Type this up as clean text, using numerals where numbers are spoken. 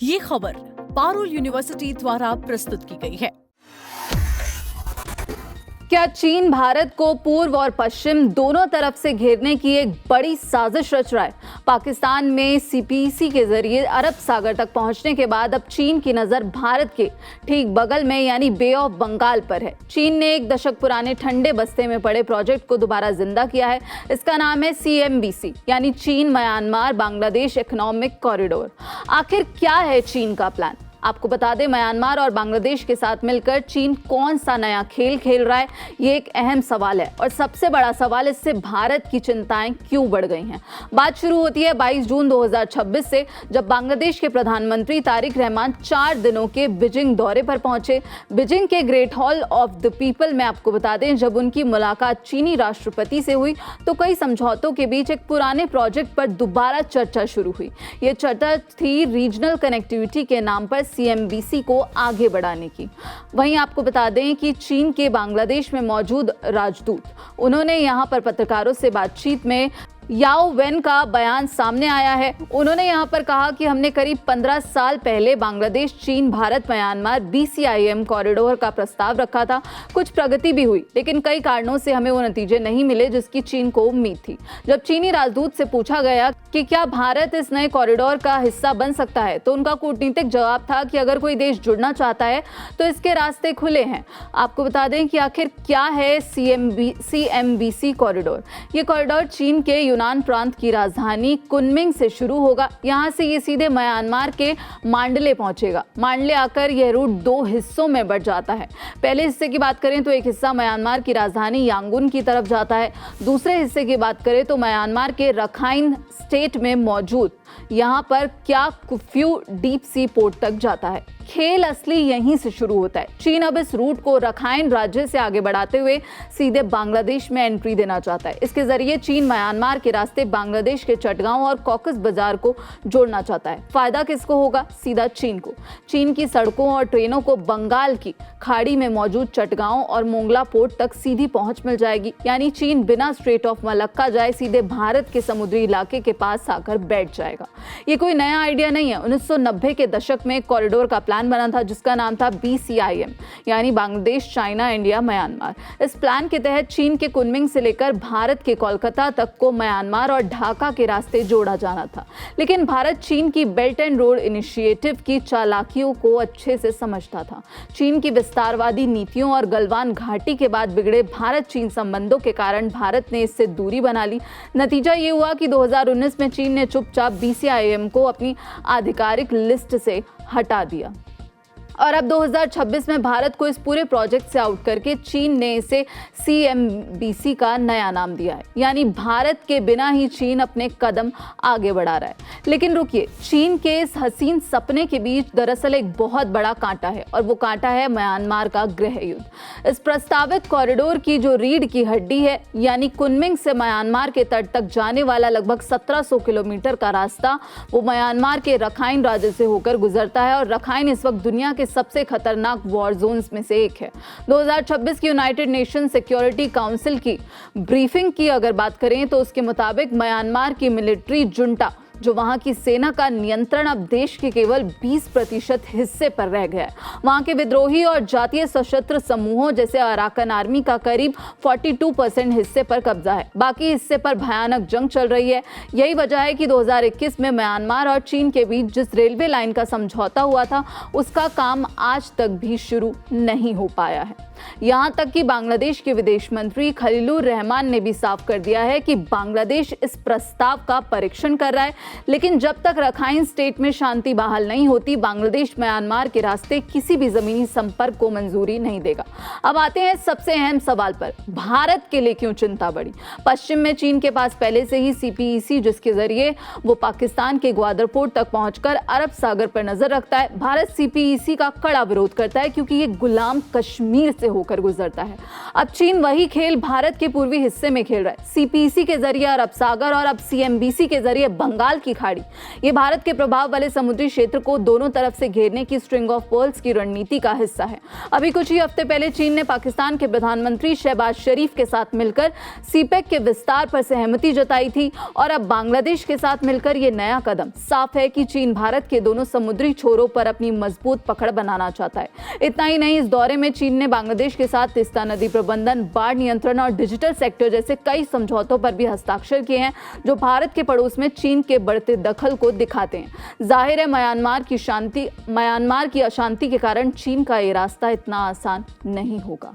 ये खबर पारुल यूनिवर्सिटी द्वारा प्रस्तुत की गई है। क्या चीन भारत को पूर्व और पश्चिम दोनों तरफ से घेरने की एक बड़ी साजिश रच रहा है? पाकिस्तान में सीपीईसी के जरिए अरब सागर तक पहुंचने के बाद अब चीन की नजर भारत के ठीक बगल में यानी बे ऑफ बंगाल पर है। चीन ने एक दशक पुराने ठंडे बस्ते में पड़े प्रोजेक्ट को दोबारा जिंदा किया है। इसका नाम है CMBC यानी चीन म्यांमार बांग्लादेश इकोनॉमिक कॉरिडोर। आखिर क्या है चीन का प्लान? आपको बता दें, म्यांमार और बांग्लादेश के साथ मिलकर चीन कौन सा नया खेल खेल रहा है, ये एक अहम सवाल है। और सबसे बड़ा सवाल, इससे भारत की चिंताएं क्यों बढ़ गई हैं। बात शुरू होती है 22 जून 2026 से, जब बांग्लादेश के प्रधानमंत्री तारिक रहमान 4 दिनों के बीजिंग दौरे पर पहुंचे। बीजिंग के great hall of the people में आपको बता दें, जब उनकी मुलाकात चीनी राष्ट्रपति से हुई तो कई समझौतों के बीच एक पुराने प्रोजेक्ट पर दोबारा चर्चा शुरू हुई। ये चर्चा थी रीजनल कनेक्टिविटी के नाम पर CMBC को आगे बढ़ाने की। वहीं आपको बता दें कि चीन के बांग्लादेश में मौजूद राजदूत, उन्होंने यहां पर पत्रकारों से बातचीत में याओ वेन का बयान सामने आया है। उन्होंने यहां पर कहा कि हमने करीब 15 साल पहले बांग्लादेश चीन भारत म्यांमार BCIM कॉरिडोर का प्रस्ताव रखा था। कुछ प्रगति भी हुई, लेकिन कई कारणों से हमें वो नतीजे नहीं मिले जिसकी चीन को उम्मीद थी। जब चीनी राजदूत से पूछा गया कि क्या भारत इस नए कॉरिडोर का हिस्सा बन सकता है, तो उनका कूटनीतिक जवाब था कि अगर कोई देश जुड़ना चाहता है तो इसके रास्ते खुले हैं। आपको बता दें कि आखिर क्या है CMBC कॉरिडोर। ये कॉरिडोर चीन के यूनान प्रांत की राजधानी कुनमिंग से शुरू होगा। यहाँ से ये सीधे म्यांमार के मांडले पहुंचेगा। मांडले आकर यह रूट 2 हिस्सों में बढ़ जाता है। पहले हिस्से की बात करें तो एक हिस्सा म्यांमार की राजधानी यांगून की तरफ जाता है। दूसरे हिस्से की बात करें तो म्यांमार के रखाइन स्टेट में मौजूद यहाँ पर क्या कुफ्यू डीप सी पोर्ट तक जाता है। खेल असली यहीं से शुरू होता है। चीन अब इस रूट को रखाइन राज्य से आगे बढ़ाते हुए सीधे बांग्लादेश में एंट्री देना चाहता है। इसके जरिए चीन म्यांमार के रास्ते बांग्लादेश के चटगांव और कॉकस बाजार को जोड़ना चाहता है। फायदा किसको होगा? सीधा चीन को। चीन की सड़कों और ट्रेनों को बंगाल की खाड़ी में मौजूद चटगांव और मोंगला पोर्ट तक सीधी पहुंच मिल जाएगी। यानी चीन बिना स्ट्रेट ऑफ मलक्का जाए सीधे भारत के समुद्री इलाके के पास आकर बैठ जाएगा। ये कोई नया आइडिया नहीं है। 1990 के दशक में एक कॉरिडोर का प्लान बना था जिसका नाम था BCIM यानी बांग्लादेश चाइना इंडिया म्यांमार। इस प्लान के तहत चीन के कुनमिंग से लेकर भारत के कोलकाता तक को म्यांमार और ढाका के रास्ते जोड़ा जाना था। लेकिन भारत चीन की बेल्ट एंड रोड इनिशिएटिव की चालाकियों को अच्छे से समझता था। चीन की विस्तारवादी नीतियों और गलवान घाटी के बाद बिगड़े भारत चीन संबंधों के कारण भारत ने इससे दूरी बना ली। नतीजा ये हुआ कि 2019 में चीन ने चुपचाप BCIM को अपनी आधिकारिक लिस्ट से हटा दिया। और अब 2026 में भारत को इस पूरे प्रोजेक्ट से आउट करके चीन ने इसे CMBC का नया नाम दिया है। यानी भारत के बिना ही चीन अपने कदम आगे बढ़ा रहा है। लेकिन रुकिए, चीन के इस हसीन सपने के बीच दरअसल एक बहुत बड़ा कांटा है, और वो कांटा है म्यांमार का गृह युद्ध। इस प्रस्तावित कॉरिडोर की जो रीढ़ की हड्डी है, यानी कुनमिंग से म्यांमार के तट तक जाने वाला लगभग 1700 किलोमीटर का रास्ता, वो म्यांमार के रखाइन राज्य से होकर गुजरता है। और रखाइन इस वक्त दुनिया के सबसे खतरनाक वॉर जोन्स में से एक है। 2026 की यूनाइटेड नेशन सिक्योरिटी काउंसिल की ब्रीफिंग की अगर बात करें तो उसके मुताबिक म्यांमार की मिलिट्री जुंटा, जो वहां की सेना का नियंत्रण अब देश के केवल 20% हिस्से पर रह गया है। वहां के विद्रोही और जातीय सशस्त्र समूहों जैसे अराकन आर्मी का करीब 42% हिस्से पर कब्जा है। बाकी हिस्से पर भयानक जंग चल रही है। यही वजह है कि 2021 में म्यांमार और चीन के बीच जिस रेलवे लाइन का समझौता हुआ था, उसका काम आज तक भी शुरू नहीं हो पाया है। यहां तक कि बांग्लादेश के विदेश मंत्री खलीलुर रहमान ने भी साफ कर दिया है कि बांग्लादेश इस प्रस्ताव का परीक्षण कर रहा है। लेकिन जब तक रखाइन स्टेट में शांति बहाल नहीं होती, बांग्लादेश म्यांमार के रास्ते किसी भी जमीनी संपर्क को मंजूरी नहीं देगा। अब आते हैं सबसे अहम सवाल पर, भारत के लिए क्यों चिंता बढ़ी? पश्चिम में चीन के पास पहले से ही CPEC, जिसके जरिए वो पाकिस्तान के ग्वादर पोर्ट तक पहुंचकर अरब सागर पर नजर रखता है। भारत CPEC का कड़ा विरोध करता है क्योंकि ये गुलाम कश्मीर से से होकर गुजरता है। अब चीन वही खेल भारत के पूर्वी हिस्से में खेल रहा है, सीपीसी के जरिए अरब सागर और अब सीएमबीसी के जरिए बंगाल की खाड़ी। ये भारत के प्रभाव वाले समुद्री क्षेत्र को दोनों तरफ से घेरने की स्ट्रिंग ऑफ पर्ल्स की रणनीति का हिस्सा है। अभी कुछ ही हफ्ते पहले चीन ने पाकिस्तान के प्रधानमंत्री शहबाज शरीफ के साथ मिलकर सीपेक के विस्तार पर सहमति जताई थी और अब बांग्लादेश के साथ मिलकर ये नया कदम। साफ है कि चीन भारत के दोनों समुद्री छोरों पर अपनी मजबूत पकड़ बनाना चाहता है। इतना ही नहीं, इस दौरे में चीन ने बांग्लादेश के साथ तीस्ता नदी प्रबंधन, बाढ़ नियंत्रण और डिजिटल सेक्टर जैसे कई समझौतों पर भी हस्ताक्षर किए हैं, जो भारत के पड़ोस में चीन के बढ़ते दखल को दिखाते हैं। जाहिर है म्यांमार की अशांति के कारण चीन का ये रास्ता इतना आसान नहीं होगा।